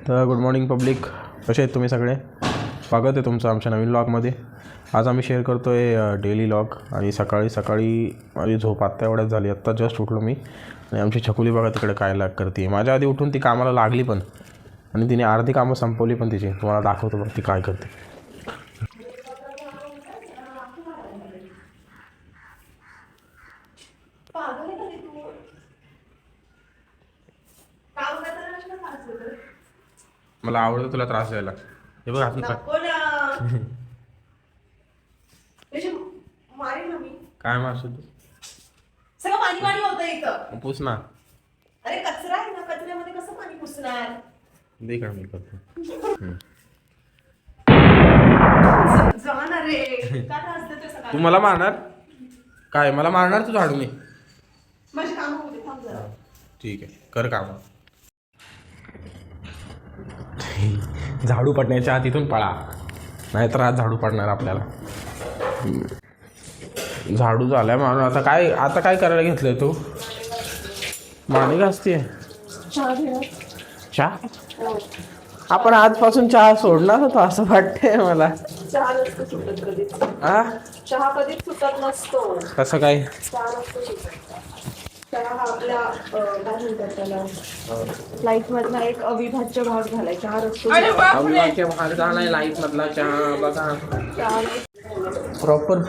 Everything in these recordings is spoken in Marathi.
तर गुड मॉर्निंग पब्लिक, कसे आहेत तुम्ही सगळे? स्वागत आहे तुमचं आमच्या नवीन व्लॉगमध्ये. आज आम्ही शेअर करतो आहे डेली व्लॉग. आणि सकाळी माझी झोप आत्ता एवढ्याच झाली. आत्ता जस्ट उठलो मी आणि आमची छकुली बघा तिकडे काय करते. माझ्या आधी उठून ती कामाला लागली पण, आणि तिने अर्धी कामं संपवली पण तिची. तुम्हाला दाखवतो बघ ती काय करते. मला आवडतं तुला त्रास द्यायला. हे बघ हात काय मारशील तू? सगळं पाणी पाणी होतं इथं. पूस ना. अरे कचरा आहे ना, कचऱ्यामध्ये कसं पाणी पुसणार? दे का मी करतो. जाणार रे. का त्रास देतोय सगळं? तू मला मारणार काय? मला मारणार तू झाडूने? माझी कामं होते, थांब जरा. ठीक आहे, कर काम. झाडू पडण्याच्या आत इथून पळा, नाहीतर आज झाडू पडणार आपल्याला. झाडू झालाय मारून. आता काय करायला घेतलंय तू? माणी घासतीये. चहा? आपण आजपासून चहा सोडणार होतो असं वाटतंय मला. चहा नसतो सुटत कधीच. चहा कधीच सुटत नसतो. कसं काय? चहा नसतो सुटत. चहा हा आपल्या काय म्हणतात त्याला, लाईफ मधला एक अविभाज्य भाग झालाय. चहा नसतो. अविभाज्य भाग झालाय लाईफ मधला चहा. बघा, प्रॉपर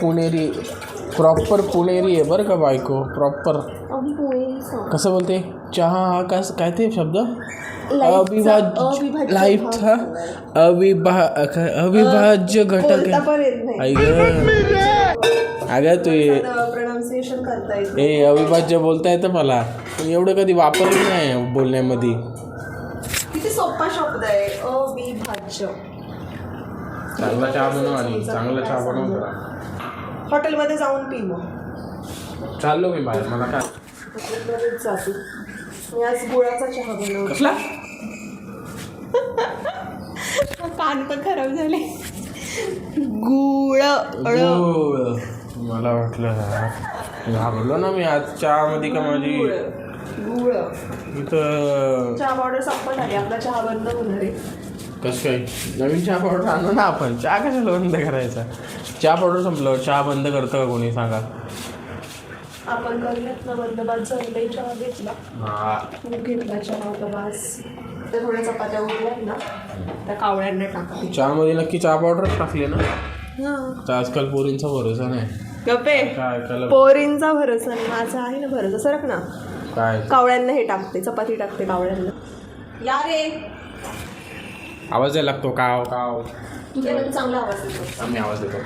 पुणेरी आहे बरं का बायको. प्रॉपर कसं बोलते चहा हा काय ते शब्द? लाईफचा अविभाज्य घटक आहे. अगं तू प्रोनाउन्सिएशन करता येतं. अविभाज्य बोलता येतं मला, पण एवढं कधी वापरलं नाही बोलण्यामध्ये. किती सोपा शब्द आहे अविभाज्य. चांगला चहा बनव आणि चांगला चहा बनव. हॉटेलमध्ये जाऊन पी. मग चाललो मी बाहेर. मला काय हॉटेलमध्येच जातो मी. आज गुळाचा चहा बनवला. कसला? कान पण खराब झाले. गुळ. मला वाटलं घाबरलो ना मी आज चहामध्ये का माझी गुळ. इथं चहा पावडर संपत आली. आपला चहा बंद होणार आहे. कसं काय? नवीन चहा पावडर आणू ना आपण. चहा कशाला बंद करायचा? चहा पावडर संपलं, चहा बंद करतं का कोणी सांगा? आपण करूयात ना बंद. बाद झालं. चहा घेतला. खूप घेतला चहा होता बास. तर थोड्या चपात्या उरल्या ना, त्या कावळ्यांना टाकली. चहामध्ये नक्की चहा पावडर टाकली ना? हां. आजकाल पोरींचा भरोसा नाही. गप्पे. काय पोरींचा भरोसा नाही, माझा आहे ना भरोसा. सरक ना. काय कावळ्यांना हे टाकते, चपाती टाकते कावळ्यांना. या रे. आवाज यायला लागतो काव काव. तुझ्याकडे चांगला आवाज येतो. आम्ही आवाज देतो.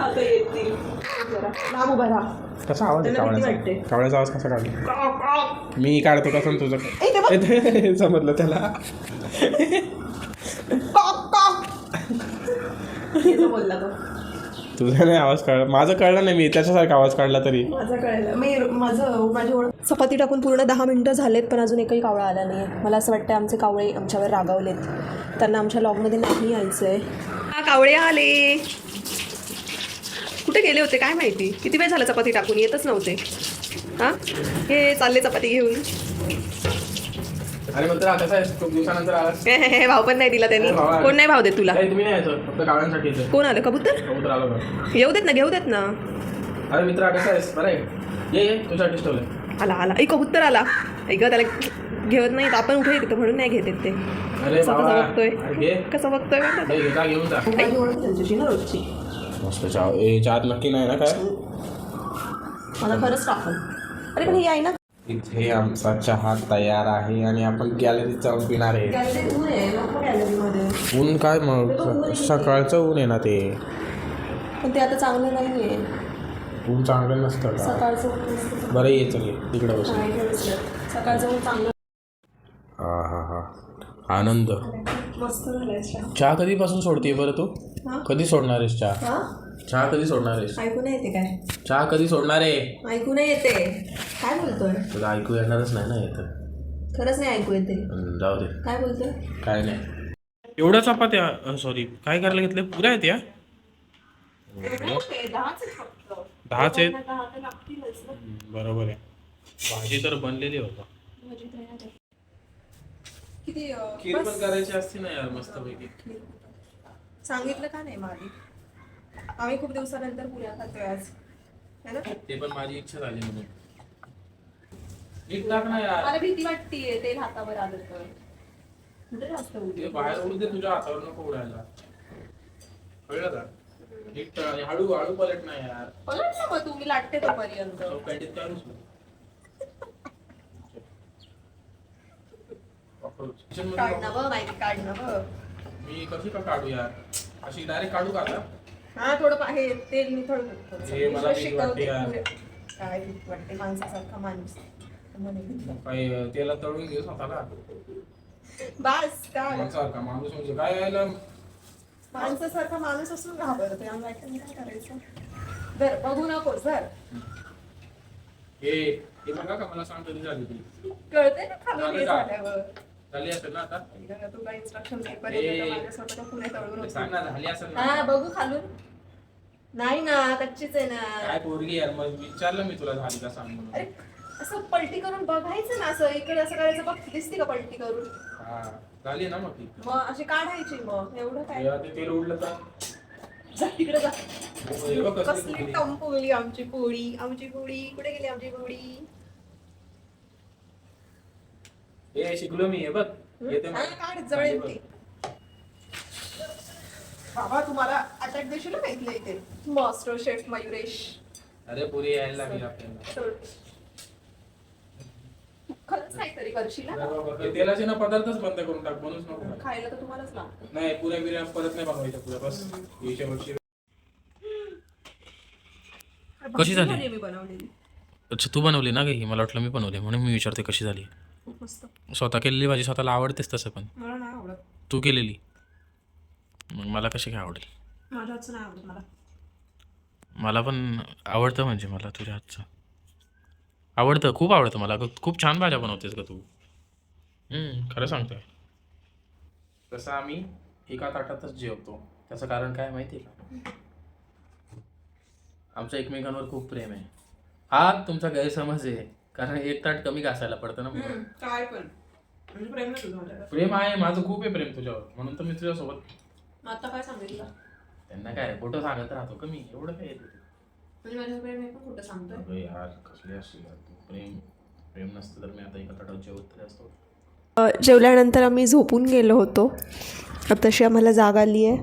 आता येतील जरा. लांब उभा राहा. कसा आवाज आहे कावळ्याचा? कावळ्याचा आवाज कसा काढला? मी काढतो कसा तुझं? समजलं त्याला. बोलला तो. तुझा नाही आवाज काढला, माझं कळलं नाही. मी त्याच्यासारखा आवाज काढला तरी माझं कळलं. माझी ओळख. चपाती टाकून पूर्ण 10 मिनिटं झालेत, पण अजून एकही कावळा आला नाही आहे. मला असं वाटतं आमचे कावळे आमच्यावर रागावलेत. त्यांना आमच्या लॉगमध्ये नाही यायचं आहे. कावळे आले. कुठे गेले होते काय माहिती? किती वेळ झाला चपाती टाकून, येतच नव्हते. हां, हे चालले चपाती घेऊन. अरे मित्र कसं आहे? खूप दिवसानंतर आलास. हे भाव पण नाही दिला त्यांनी. कोण नाही भाव देत तुला? तुम्ही नाही यायचं, फक्त कावळ्यांसाठी येतं. कोण आलं? कबूतर. कबूतर आलो का? येऊ देत ना, घेऊ देत ना. अरे मित्र कसं आहेस? बरं आहे. ये तुझ्यासाठी ठेवलंय. आला. कबूतर आला. ऐक त्याला घेत नाहीत आपण. उठे तिथं म्हणून नाही घेत ते. अरे कसं बघतोय, कसं बघतोय घेऊन जा. रोजची. मस्त चहा. चहात नक्की नाही ना काय? मला खरंच टाकून. अरे पण हे आहे ना. इथे आमचा चहा तयार आहे आणि आपण गॅलरीत जाऊन पिणार आहे. ऊन काय मग? सकाळचं ऊन आहे ना ते. पण ते आता चांगलं नाही आहे. ऊन चांगलं नसतं का? सकाळचं. बरं ये चल तिकडे बस. सकाळचं ऊन चांगलं. हा आनंद. मस्त झालाय चहा कधीपासून सोडते बरं तू? कधी सोडणार आहेस चहा? चहा कधी सोडणार आहेस? ऐकू नाही येते काय? चहा कधी सोडणार आहे? ऐकू नाही येते. काय बोलतोय? तुला ऐकू येणारच नाही ना येतं. खरंच नाही ऐकू येते. जाऊ दे. काय बोलतोय? काय नाही. एवढ्या चपात्या सॉरी काय करायला घेतले? पुऱ्या आहेत या? 10च आहेत. बरोबर आहे. भाजी तर बनलेली होता. भाजी तयार आहे. किती खीर बस? पण करायची असते ना यार मस्तपैकी. सांगितलं का नाही माझी? आम्ही खूप दिवसानंतर पुऱ्या खातोय आज, है ना? ते पण माझी इच्छा झाली म्हणून. नीट टाक ना यार. मला भीती वाटतीये तेल हातावर आलं तर. कुठे जास्त ते उडते? बाहेर उडू दे, तुझ्या हातावर नको उडायला. कळलं का? नीट आणि हळू हळू पलट ना यार. पलट ना मग तुम्ही लाटते तोपर्यंत. पॅन्टीत काय घुसलं? किचन मध्ये काढ ना बघ माहिती, काढ ना बघ. मी कशी का काढू यार? अशी डायरेक्ट काढू का आता? हा थोडं हे तेल निथळ हे मला भीती वाटते यार. काय भीती वाटते माणसासारखा माणूस. काय त्याला तळून घेऊ स्वतःला? बस काय माणसासारखा माणूस म्हणजे काय यायला? माणसासारखा माणूस असून घाबरतोय आम्ही काय करायचं. धर बघू नकोस धर. हे बघा का मला सांग कधी झाली ती? कळते ना खाली झालं हे का? झाल्यावर. झाली असेल ना आता? तुला इन्स्ट्रक्शन पेपर ए, येतं माझ्या स्वतःला पुढे तळून सांग ना, झाली असेल ना? हा बघू खालून. नाही ना कच्चीच आहे ना. काय पोरगी यार, मग विचारलं मी तुला झाली का सांग म्हणून. अरे असं पलटी करून बघायचं ना, असं इकडे असं करायचं बघ, दिसते का पलटी करून? हा झाली ना मग ती. मग अशी काढायची मग एवढं काय. तेव्हा ते तेल उडलं तर जा तिकडे जा. हे बघ कसली कसली पोरगी. टंपोली आमची पोळी, आमची पोळी कुठे गेली आमची पोळी? हे शिकलो मी, हे बघ येते हा, मला. काढ जवळ ती. बाबा तुम्हाला अटॅक देशील ना इथल्या इथे. Master chef Mayuresh. अरे पुरी यायला लागली आपल्याला. सोड. खरंच काहीतरी करशील ना? हे तेलाचे ना पदार्थच बंद करून टाक, बनूच नको. खायला तर तुम्हालाच लागतं. नाही पुऱ्या बिऱ्या परत नाही बनवायच्या पुऱ्या, बस याच्या वर्षी. कशी झाली? भाजी मी बनवलेली. अच्छा तू बनवली ना काही, मला वाटलं मी बनवली म्हणून मी विचारते कशी झाली. खूप मस्त. स्वतः केलेली भाजी स्वतःला आवडतेच तसं, पण मला नाही आवडत. तू केलेली मग मला कशी काय आवडेल? माझ्या हातचं नाही आवडत मला. मला पण आवडतं, म्हणजे मला तुझ्या हातचं आवडतं, खूप आवडतं मला. खूप छान भाज्या बनवतेस का तू. खरं सांगतोय. तसं आम्ही एका ताटातच जेवतो, त्याचं कारण काय माहिती आहे का? आमचं एकमेकांवर खूप प्रेम आहे. हा तुमचा गैरसमज आहे, कारण एक ताट कमी घासायला पडतं ना म्हणून. काय पण म्हणजे प्रेम नाही तुझं माझ्यावर. प्रेम आहे, माझं खूप आहे प्रेम तुझ्यावर, म्हणून तर मी तुझ्यासोबत. मग आता काय सांगितलं? त्यांना काय फोटो सांगत राहतो कमी, एवढं काय येते. म्हणजे माझ्यावर प्रेम आहे पण कुठं सांगतोय? अगं यार कसली असते यार तू. प्रेम नसतं तर मी आता एका ताटात जेवत तरी असतो. जेवल्यानंतर आम्ही झोपून गेलो होतो. तशी आम्हाला जाग आली आहे.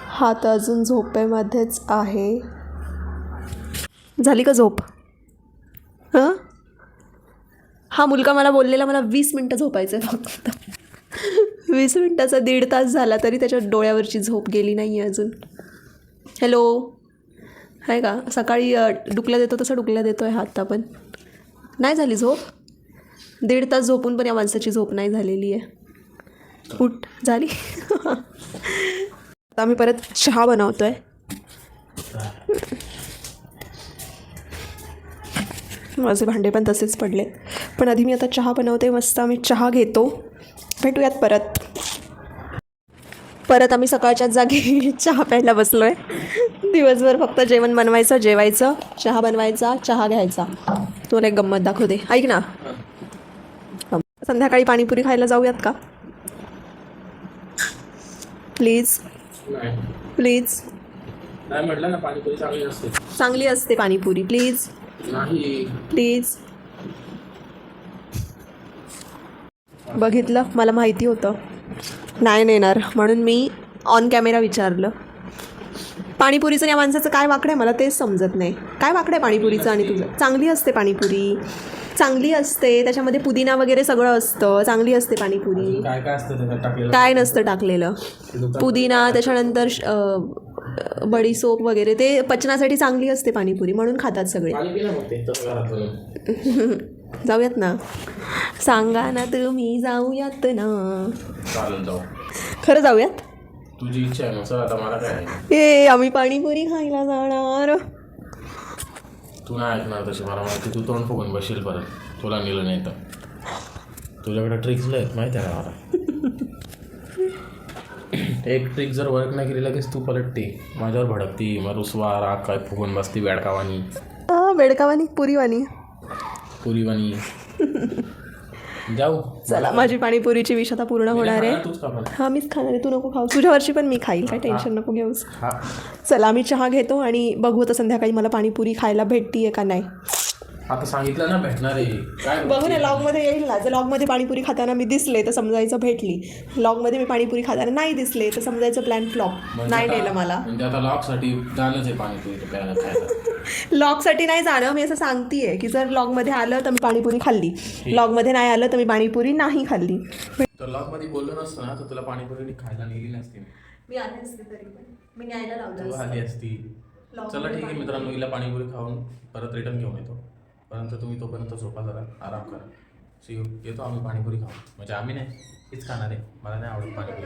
हात अजून झोपेमध्येच आहे. झाली का झोप? हां, हा मुलगा मला बोललेला मला 20 मिनटं झोपायचं आहे फक्त. 20 मिनटाचा 1.5 तास झाला तरी त्याच्या डोळ्यावरची झोप गेली नाही आहे अजून. हॅलो आहे का? सकाळी डुकल्या देतो तसं डुकल्या देतो आहे हा आत्ता पण. नाही झाली झोप? 1.5 तास झोपून पण या माणसाची झोप नाही झालेली आहे. उठ झाली. आता आम्ही परत चहा बनवतो आहे. माझे भांडे पण तसेच पडले, पण आधी मी आता चहा बनवते. मस्त आम्ही चहा घेतो. भेटूयात परत आम्ही सकाळच्याच जागी चहा प्यायला बसलो आहे. दिवसभर फक्त जेवण बनवायचं, जेवायचं, चहा बनवायचा, चहा घ्यायचा. तुला एक गंमत दाखवते, ऐक ना. संध्याकाळी पाणीपुरी खायला जाऊयात का? Please please. नाही म्हटलं ना पाणीपुरी चांगली असते. चांगली असते पाणीपुरी, प्लीज नाही प्लीज. बघितलं, मला माहिती होतं नाही नेणार, म्हणून मी ऑन कॅमेरा विचारलं. पाणीपुरीचं या माणसाचं काय वाकडं आहे मला तेच समजत नाही. काय वाकडं आहे पाणीपुरीचं आणि तुझं? चांगली असते पाणीपुरी, चांगली असते. त्याच्यामध्ये पुदिना वगैरे सगळं असतं. चांगली असते पाणीपुरी. काय काय असतं त्याच्यात टाकलेलं? काय नसतं टाकलेलं. पुदिना, त्याच्यानंतर बडीसोप वगैरे, ते पचनासाठी चांगली असते पाणीपुरी, म्हणून खातात सगळे. पाणी पिलं मग ते तसं घरात बनवून. जाऊयात ना? सांगा ना तुम्ही, जाऊयात ना? चालेल जाऊ. खरं जाऊयात? तुझी इच्छा आहे मग आता मला काय आहे. ए आम्ही पाणीपुरी खायला जाणार. तू नाही ऐकणार तशी, मला माहिती. तू तोंड फुगून बसशील परत, तुला नेलं नाही तर. तुझ्याकडे ट्रिक्स आहेत माहिती आहे का मला. एक ट्रिक जर वर्क नाही केली लगेच तू पलटते, माझ्यावर भडकती, मग रुसवा राग काय फुगून बसती बेडकावानी. बेडकावानी पुरीवानी. पुरीवाणी जाऊ. चला माझी पाणीपुरीची विष आता पूर्ण होणार आहे. तूच खा मला. हां मीच खाणार आहे, तू नको खाऊ. तुझ्यावरची पण मी खाईल, काय टेन्शन नको घेऊस. हा चला मी चहा घेतो आणि बघू आता संध्याकाळी मला पाणीपुरी खायला भेटतीये का नाही. आता सांगितलं ना भेटणार आहे काय. बघू ना लॉगमध्ये येईल ना. जर लॉगमध्ये पाणीपुरी खाताना मी दिसले तर समजायचं भेटली. लॉगमध्ये मी पाणीपुरी खाताना नाही दिसले तर समजायचं प्लॅन फ्लॉप. नाही नेलं मला. म्हणजे आता लॉकसाठी जाणंच आहे पाणीपुरी प्यायला खायला. लॉगसाठी नाही जाणं, मी असं सांगतेय की जर लॉगमध्ये आलं तर मी पाणीपुरी खाल्ली, लॉगमध्ये नाही आलं तर मी पाणीपुरी नाही खाल्ली. तर लॉकमध्ये बोललो नसतं ना तर तुला पाणीपुरी खायला नेली नसती. मी आली असते तरी पण मी न्यायला तू लावलं. आली असती. चला ठीक आहे मित्रांनो, हिला पाणीपुरी खाऊन परत रिटर्न घेऊन येतो. परंतु तुम्ही तोपर्यंत झोपा, जरा आराम करा. सी येतो आम्ही पाणीपुरी खाऊ. म्हणजे आम्ही नाही, हीच खाणार आहे. मला नाही आवडत पाणीपुरी.